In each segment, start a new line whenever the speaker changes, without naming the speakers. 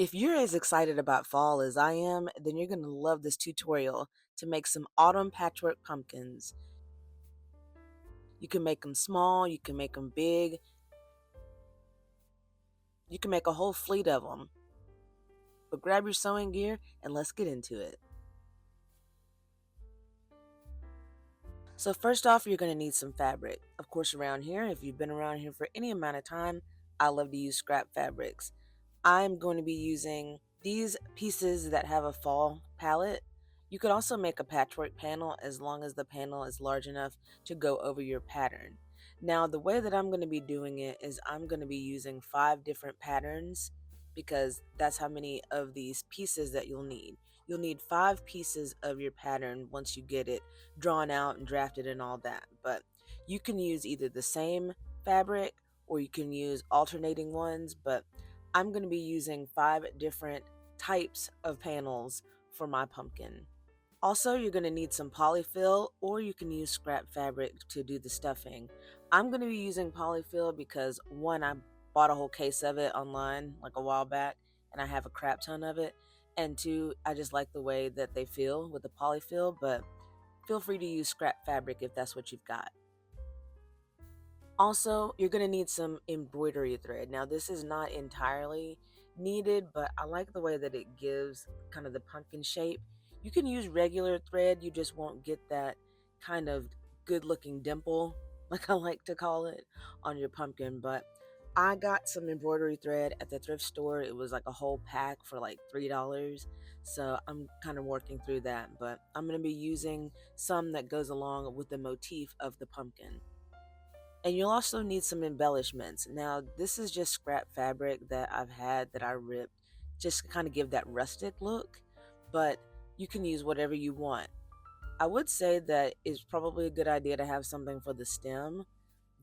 If you're as excited about fall as I am, then you're going to love this tutorial to make some autumn patchwork pumpkins. You can make them small, you can make them big, you can make a whole fleet of them. But grab your sewing gear and let's get into it. So first off, you're going to need some fabric. Of course, around here, if you've been around here for any amount of time, I love to use scrap fabrics. I'm going to be using these pieces that have a fall palette. You could also make a patchwork panel as long as the panel is large enough to go over your pattern. Now, the way that I'm going to be doing it is I'm going to be using 5 different patterns because that's how many of these pieces that you'll need. You'll need 5 pieces of your pattern once you get it drawn out and drafted and all that. But you can use either the same fabric or you can use alternating ones, but I'm going to be using 5 different types of panels for my pumpkin. Also, you're going to need some polyfill or you can use scrap fabric to do the stuffing. I'm going to be using polyfill because one, I bought a whole case of it online like a while back and I have a crap ton of it. And two, I just like the way that they feel with the polyfill, but feel free to use scrap fabric if that's what you've got. Also, you're going to need some embroidery thread. Now, this is not entirely needed, but I like the way that it gives kind of the pumpkin shape. You can use regular thread, you just won't get that kind of good looking dimple, like I like to call it, on your pumpkin. But I got some embroidery thread at the thrift store. It was like a whole pack for like $3. So I'm kind of working through that, but I'm going to be using some that goes along with the motif of the pumpkin. And you'll also need some embellishments. Now, this is just scrap fabric that I've had that I ripped just to kind of give that rustic look, but you can use whatever you want. I would say that it's probably a good idea to have something for the stem.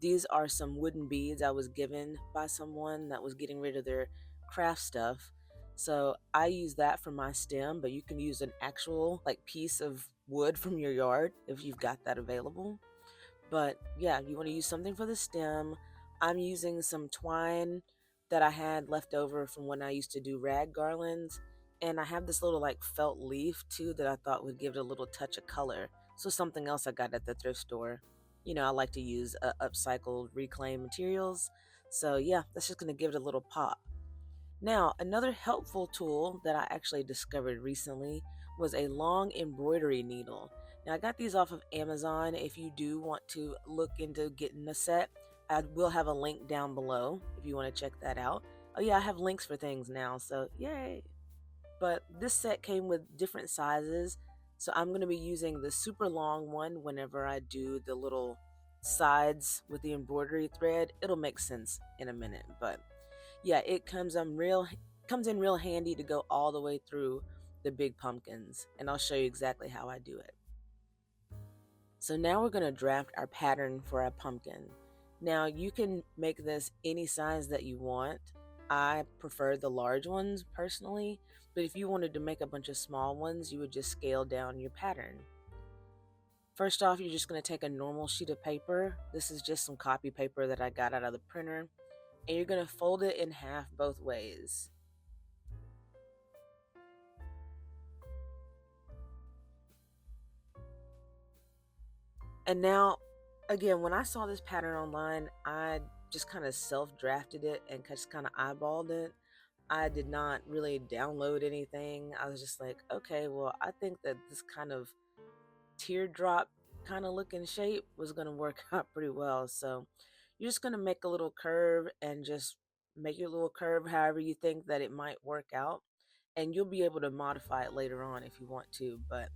These are some wooden beads I was given by someone that was getting rid of their craft stuff. So I use that for my stem, but you can use an actual like piece of wood from your yard if you've got that available. But yeah, you want to use something for the stem. I'm using some twine that I had left over from when I used to do rag garlands. And I have this little like felt leaf too that I thought would give it a little touch of color. So something else I got at the thrift store. You know, I like to use upcycled reclaimed materials. So yeah, that's just going to give it a little pop. Now, another helpful tool that I actually discovered recently was a long embroidery needle. Now, I got these off of Amazon. If you do want to look into getting a set, I will have a link down below if you want to check that out. Oh, yeah, I have links for things now, so yay! But this set came with different sizes, so I'm going to be using the super long one whenever I do the little sides with the embroidery thread. It'll make sense in a minute, but yeah, it comes in real handy to go all the way through the big pumpkins, and I'll show you exactly how I do it. So now we're going to draft our pattern for our pumpkin. Now you can make this any size that you want. I prefer the large ones personally, but if you wanted to make a bunch of small ones, you would just scale down your pattern. First off, you're just going to take a normal sheet of paper. This is just some copy paper that I got out of the printer, and you're going to fold it in half both ways. And now, again, when I saw this pattern online, I just kind of self-drafted it and just kind of eyeballed it. I did not really download anything. I was just like, okay, well, I think that this kind of teardrop kind of looking shape was going to work out pretty well. So you're just going to make a little curve and just make your little curve however you think that it might work out. And you'll be able to modify it later on if you want to. But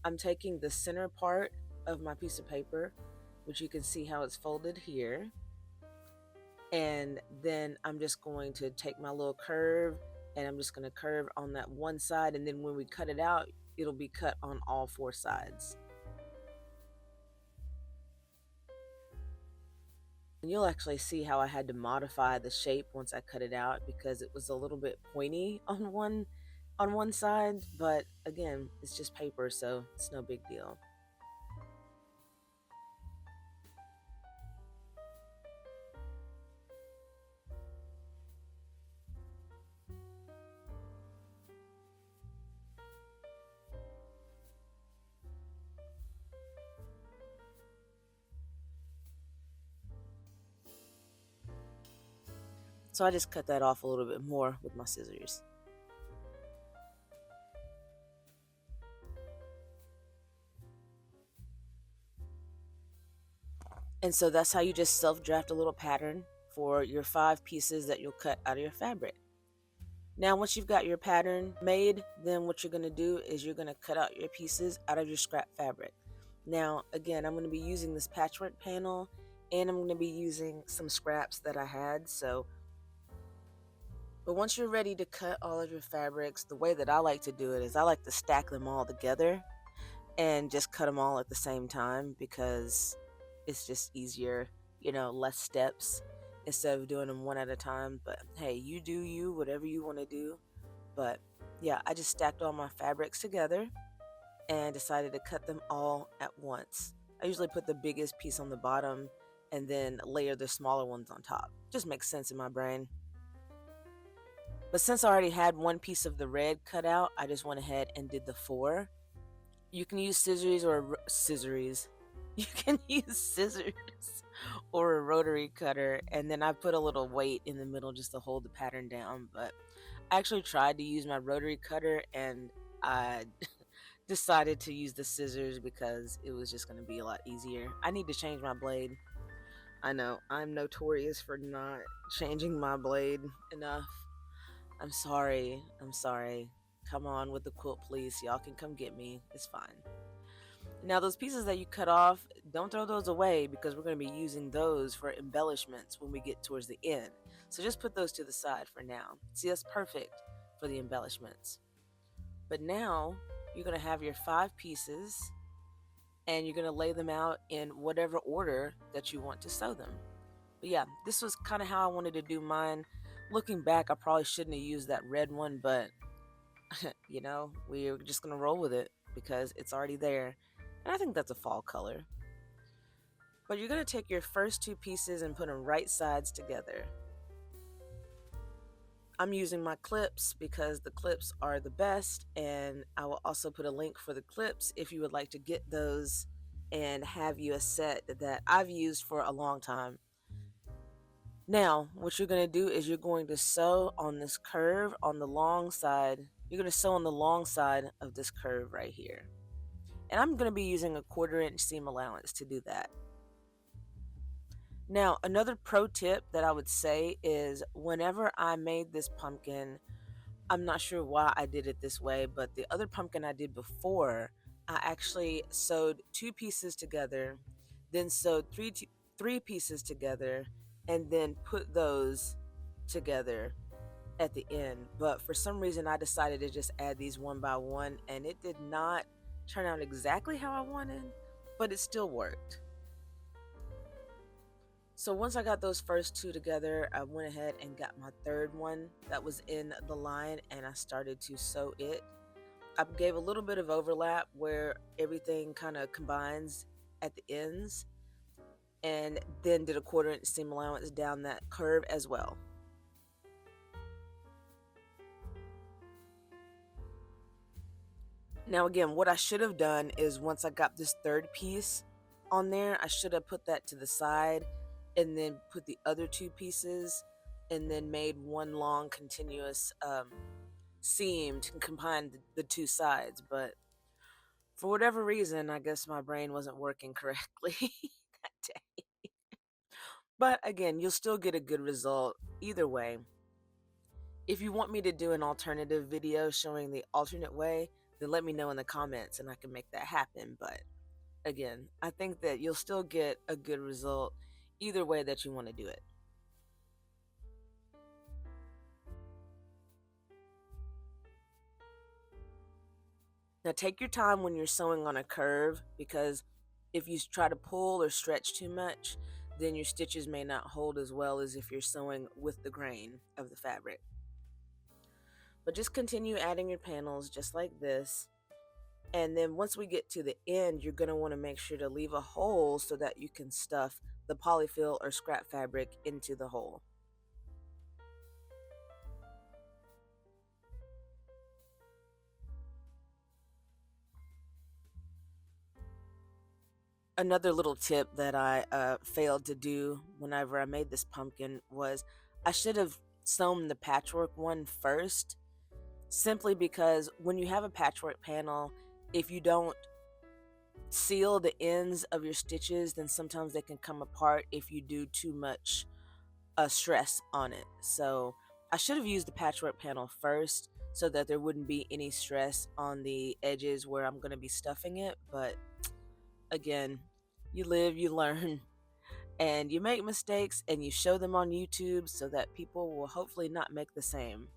I'm taking the center part of my piece of paper, which you can see how it's folded here. And then I'm just going to take my little curve and I'm just going to curve on that one side. And then when we cut it out, it'll be cut on all 4 sides. And you'll actually see how I had to modify the shape once I cut it out because it was a little bit pointy on one side, but again, it's just paper, so it's no big deal. So I just cut that off a little bit more with my scissors. And so that's how you just self-draft a little pattern for your 5 pieces that you'll cut out of your fabric. Now, once you've got your pattern made, then what you're going to do is you're going to cut out your pieces out of your scrap fabric. Now, again, I'm going to be using this patchwork panel, and I'm going to be using some scraps that I had. But once you're ready to cut all of your fabrics, the way that I like to do it is I like to stack them all together and just cut them all at the same time because it's just easier, less steps instead of doing them one at a time. But hey, you do you, whatever you want to do. But yeah, I just stacked all my fabrics together and decided to cut them all at once. I usually put the biggest piece on the bottom and then layer the smaller ones on top. Just makes sense in my brain. But since I already had one piece of the red cut out, I just went ahead and did the 4. You can use scissors or scissors. You can use scissors or a rotary cutter, and then I put a little weight in the middle just to hold the pattern down. But I actually tried to use my rotary cutter, and I decided to use the scissors because it was just going to be a lot easier. I need to change my blade. I know, I'm notorious for not changing my blade enough. I'm sorry. I'm sorry. Come on with the quilt, please. Y'all can come get me. It's fine. Now, those pieces that you cut off, don't throw those away because we're going to be using those for embellishments when we get towards the end. So just put those to the side for now. See, that's perfect for the embellishments. But now you're going to have your 5 pieces and you're going to lay them out in whatever order that you want to sew them. But yeah, this was kind of how I wanted to do mine. Looking back, I probably shouldn't have used that red one, but we're just going to roll with it because it's already there. And I think that's a fall color. But you're going to take your first 2 pieces and put them right sides together. I'm using my clips because the clips are the best, and I will also put a link for the clips if you would like to get those and have you a set that I've used for a long time. Now, what you're going to do is you're going to sew on this curve on the long side. You're going to sew on the long side of this curve right here. And I'm going to be using a 1/4 inch seam allowance to do that. Now, another pro tip that I would say is whenever I made this pumpkin, I'm not sure why I did it this way, but the other pumpkin I did before, I actually sewed 2 pieces together, then sewed three pieces together, and then put those together at the end. But for some reason, I decided to just add these one by one, and it did not turn out exactly how I wanted, but it still worked. So once I got those first 2 together, I went ahead and got my 3rd one that was in the line, and I started to sew it. I gave a little bit of overlap where everything kind of combines at the ends, and then did a 1/4 inch seam allowance down that curve as well. Now again, what I should have done is once I got this 3rd piece on there, I should have put that to the side and then put the other 2 pieces and then made one long continuous seam to combine the 2 sides. But for whatever reason, I guess my brain wasn't working correctly that day. But again, you'll still get a good result either way. If you want me to do an alternative video showing the alternate way, then let me know in the comments and I can make that happen. But again, I think that you'll still get a good result either way that you want to do it. Now take your time when you're sewing on a curve, because if you try to pull or stretch too much, then your stitches may not hold as well as if you're sewing with the grain of the fabric. But just continue adding your panels just like this. And then once we get to the end, you're going to want to make sure to leave a hole so that you can stuff the polyfill or scrap fabric into the hole. Another little tip that I failed to do whenever I made this pumpkin was I should have sewn the patchwork one first, simply because when you have a patchwork panel, if you don't seal the ends of your stitches, then sometimes they can come apart if you do too much stress on it. So I should have used the patchwork panel first so that there wouldn't be any stress on the edges where I'm going to be stuffing it. But again, you live, you learn, and you make mistakes and you show them on YouTube so that people will hopefully not make the same.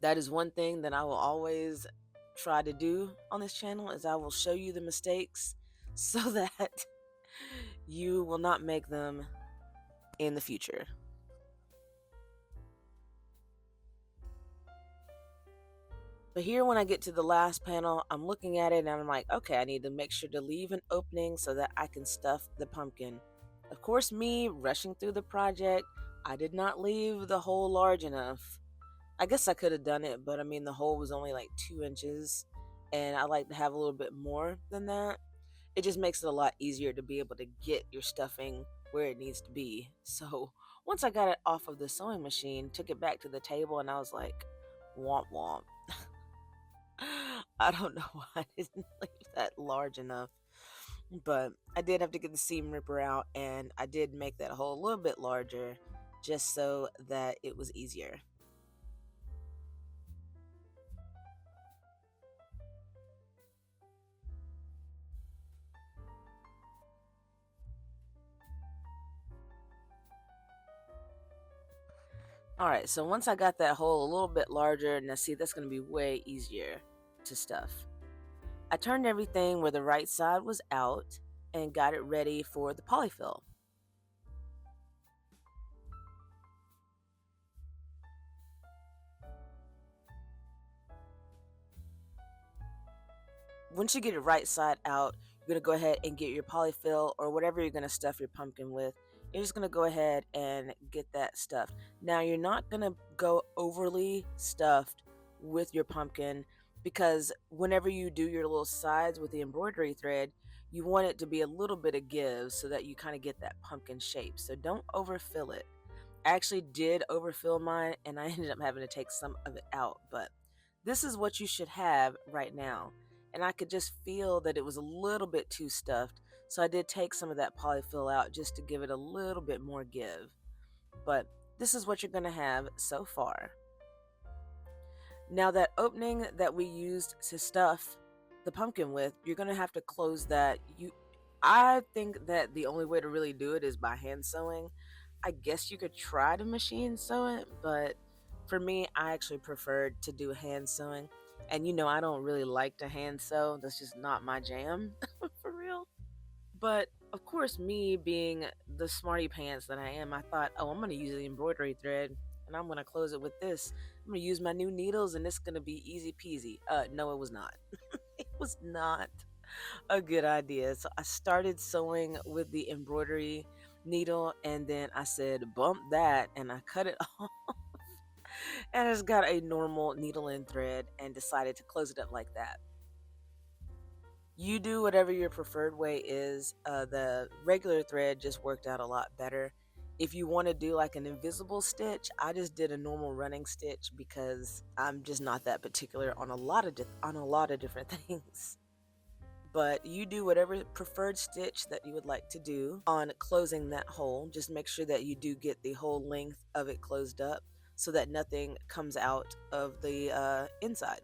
That is one thing that I will always try to do on this channel, is I will show you the mistakes so that you will not make them in the future. But here, when I get to the last panel, I'm looking at it and I'm like, okay, I need to make sure to leave an opening so that I can stuff the pumpkin. Of course, me rushing through the project, I did not leave the hole large enough. I guess I could have done it, but I mean, the hole was only like 2 inches, and I like to have a little bit more than that. It just makes it a lot easier to be able to get your stuffing where it needs to be. So once I got it off of the sewing machine, took it back to the table, and I was like, womp womp. I don't know why I didn't leave that large enough, but I did have to get the seam ripper out, and I did make that hole a little bit larger just so that it was easier. Alright, so once I got that hole a little bit larger, now see, that's going to be way easier to stuff. I turned everything where the right side was out and got it ready for the polyfill. Once you get it right side out, you're going to go ahead and get your polyfill or whatever you're going to stuff your pumpkin with. You're just going to go ahead and get that stuffed. Now, you're not going to go overly stuffed with your pumpkin, because whenever you do your little sides with the embroidery thread, you want it to be a little bit of give so that you kind of get that pumpkin shape. So don't overfill it. I actually did overfill mine and I ended up having to take some of it out, but this is what you should have right now. And I could just feel that it was a little bit too stuffed, so I did take some of that polyfill out just to give it a little bit more give. But this is what you're going to have so far. Now, that opening that we used to stuff the pumpkin with, you're going to have to close that. I think that the only way to really do it is by hand sewing. I guess you could try to machine sew it, but for me, I actually preferred to do hand sewing. And I don't really like to hand sew. That's just not my jam, for real. But of course, me being the smarty pants that I am, I thought, oh, I'm going to use the embroidery thread and I'm going to close it with this. I'm going to use my new needles and it's going to be easy peasy. No, it was not. It was not a good idea. So I started sewing with the embroidery needle and then I said, bump that, and I cut it off. And I just got a normal needle and thread and decided to close it up like that. You do whatever your preferred way is. The regular thread just worked out a lot better. If you want to do like an invisible stitch, I just did a normal running stitch because I'm just not that particular on a lot of different things. But you do whatever preferred stitch that you would like to do on closing that hole. Just make sure that you do get the whole length of it closed up so that nothing comes out of the inside.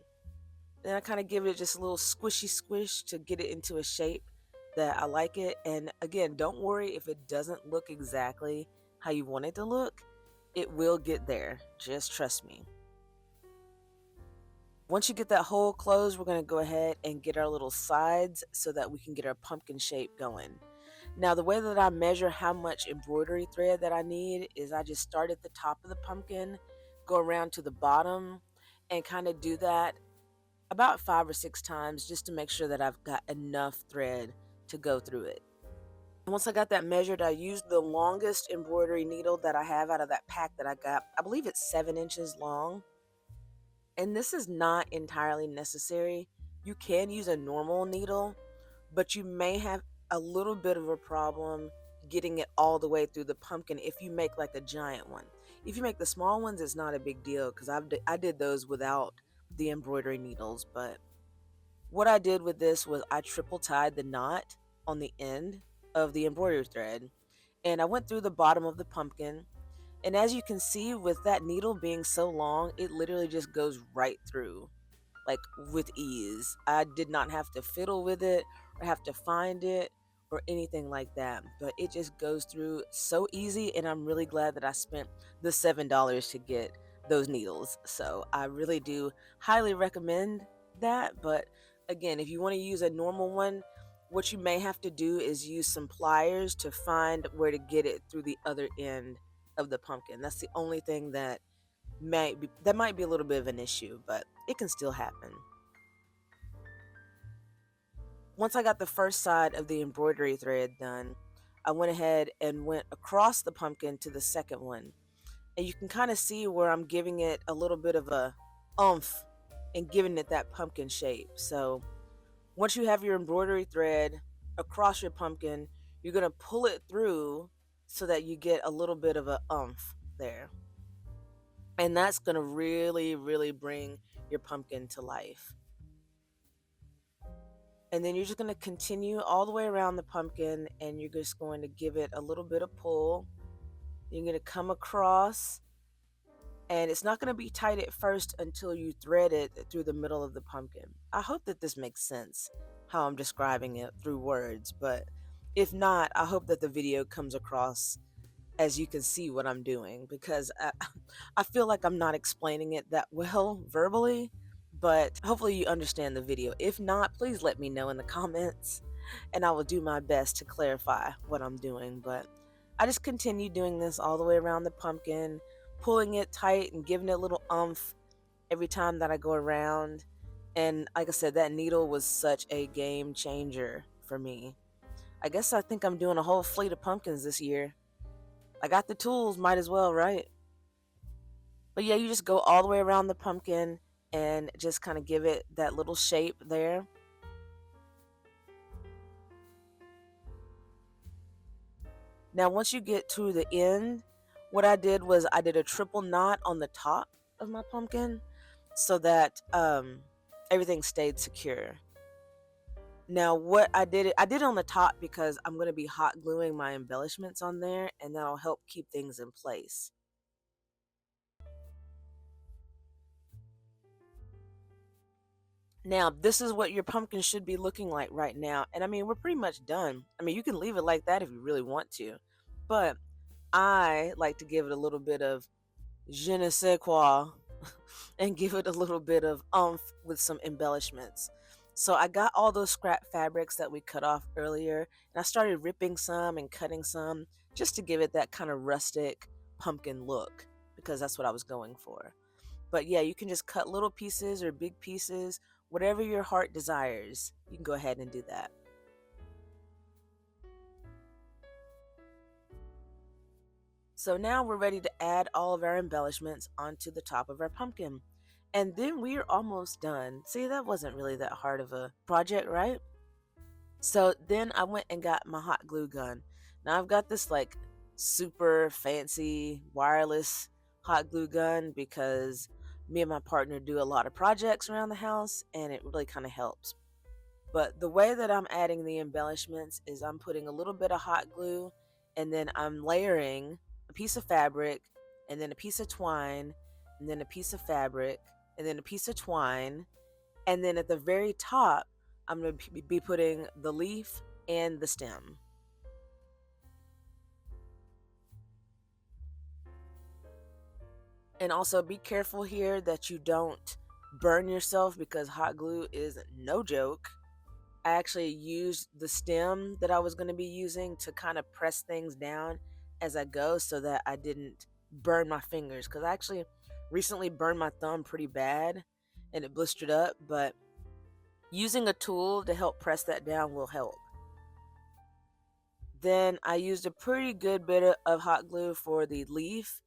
Then I kind of give it just a little squishy squish to get it into a shape that I like it. And again, don't worry if it doesn't look exactly how you want it to look. It will get there. Just trust me. Once you get that hole closed, we're going to go ahead and get our little sides so that we can get our pumpkin shape going. Now, the way that I measure how much embroidery thread that I need is I just start at the top of the pumpkin, go around to the bottom, and kind of do that about 5 or 6 times just to make sure that I've got enough thread to go through it. Once I got that measured, I used the longest embroidery needle that I have out of that pack that I got. I believe it's 7 inches long. And this is not entirely necessary. You can use a normal needle, but you may have a little bit of a problem getting it all the way through the pumpkin if you make like a giant one. If you make the small ones, it's not a big deal because I did those without the embroidery needles. But what I did with this was I triple tied the knot on the end of the embroidery thread, and I went through the bottom of the pumpkin. And as you can see, with that needle being so long, it literally just goes right through, like with ease. I did not have to fiddle with it or have to find it or anything like that. But it just goes through so easy, and I'm really glad that I spent the $7 to get those needles. So I really do highly recommend that. But again, if you want to use a normal one, what you may have to do is use some pliers to find where to get it through the other end of the pumpkin. That's the only thing that might be a little bit of an issue, but it can still happen. Once I got the first side of the embroidery thread done, I went ahead and went across the pumpkin to the second one. And you can kind of see where I'm giving it a little bit of a oomph and giving it that pumpkin shape. So once you have your embroidery thread across your pumpkin, you're going to pull it through so that you get a little bit of a oomph there. And that's going to really, really bring your pumpkin to life. And then you're just going to continue all the way around the pumpkin, and you're just going to give it a little bit of pull. You're going to come across, and it's not going to be tight at first until you thread it through the middle of the pumpkin. I hope that this makes sense, how I'm describing it through words, but if not, I hope that the video comes across as you can see what I'm doing, because I feel like I'm not explaining it that well verbally, but hopefully you understand the video. If not, please let me know in the comments and I will do my best to clarify what I'm doing. But I just continue doing this all the way around the pumpkin, pulling it tight and giving it a little oomph every time that I go around. And like I said, that needle was such a game changer for me. I guess I think I'm doing a whole fleet of pumpkins this year. I got the tools, might as well, right? But yeah, you just go all the way around the pumpkin and just kind of give it that little shape there. Now, once you get to the end, what I did was I did a triple knot on the top of my pumpkin so that everything stayed secure. Now, what I did it on the top because I'm going to be hot gluing my embellishments on there, and that'll help keep things in place. Now, this is what your pumpkin should be looking like right now. And I mean, we're pretty much done. I mean, you can leave it like that if you really want to. But I like to give it a little bit of je ne sais quoi and give it a little bit of oomph with some embellishments. So I got all those scrap fabrics that we cut off earlier, and I started ripping some and cutting some just to give it that kind of rustic pumpkin look, because that's what I was going for. But yeah, you can just cut little pieces or big pieces, whatever your heart desires. You can go ahead and do that. So now we're ready to add all of our embellishments onto the top of our pumpkin. And then we are almost done. See, that wasn't really that hard of a project, right? So then I went and got my hot glue gun. Now I've got this like super fancy wireless hot glue gun because me and my partner do a lot of projects around the house and it really kind of helps. But the way that I'm adding the embellishments is I'm putting a little bit of hot glue and then I'm layering a piece of fabric and then a piece of twine and then a piece of fabric and then a piece of twine. And then at the very top, I'm going to be putting the leaf and the stem. And also be careful here that you don't burn yourself because hot glue is no joke. I actually used the stem that I was going to be using to kind of press things down as I go so that I didn't burn my fingers, because I actually recently burned my thumb pretty bad and it blistered up, but using a tool to help press that down will help. Then I used a pretty good bit of hot glue for the leaf,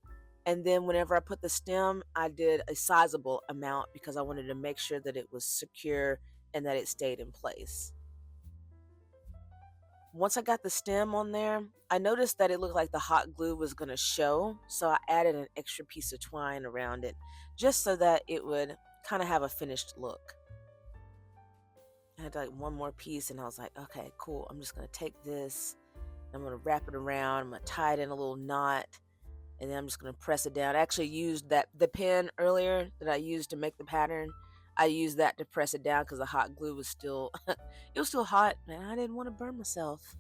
and then whenever I put the stem, I did a sizable amount because I wanted to make sure that it was secure and that it stayed in place. Once I got the stem on there, I noticed that it looked like the hot glue was going to show, so I added an extra piece of twine around it just so that it would kind of have a finished look. I had like one more piece and I was like, okay, cool. I'm just going to take this, I'm going to wrap it around, I'm going to tie it in a little knot, and then I'm just going to press it down. I actually used the pen earlier that I used to make the pattern. I used that to press it down because the hot glue was still it was still hot and I didn't want to burn myself.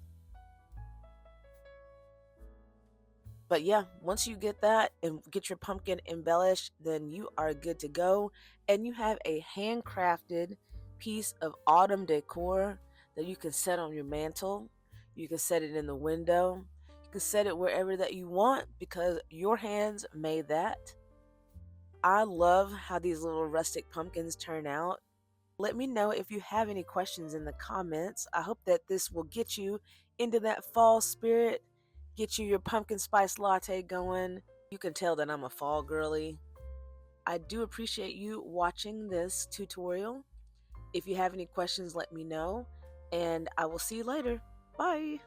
But yeah, once you get that and get your pumpkin embellished, then you are good to go. And you have a handcrafted piece of autumn decor that you can set on your mantle. You can set it in the window. You can set it wherever that you want because your hands made that. I love how these little rustic pumpkins turn out. Let me know if you have any questions in the comments. I hope that this will get you into that fall spirit, get you your pumpkin spice latte going. You can tell that I'm a fall girly. I do appreciate you watching this tutorial. If you have any questions, let me know, and I will see you later. Bye.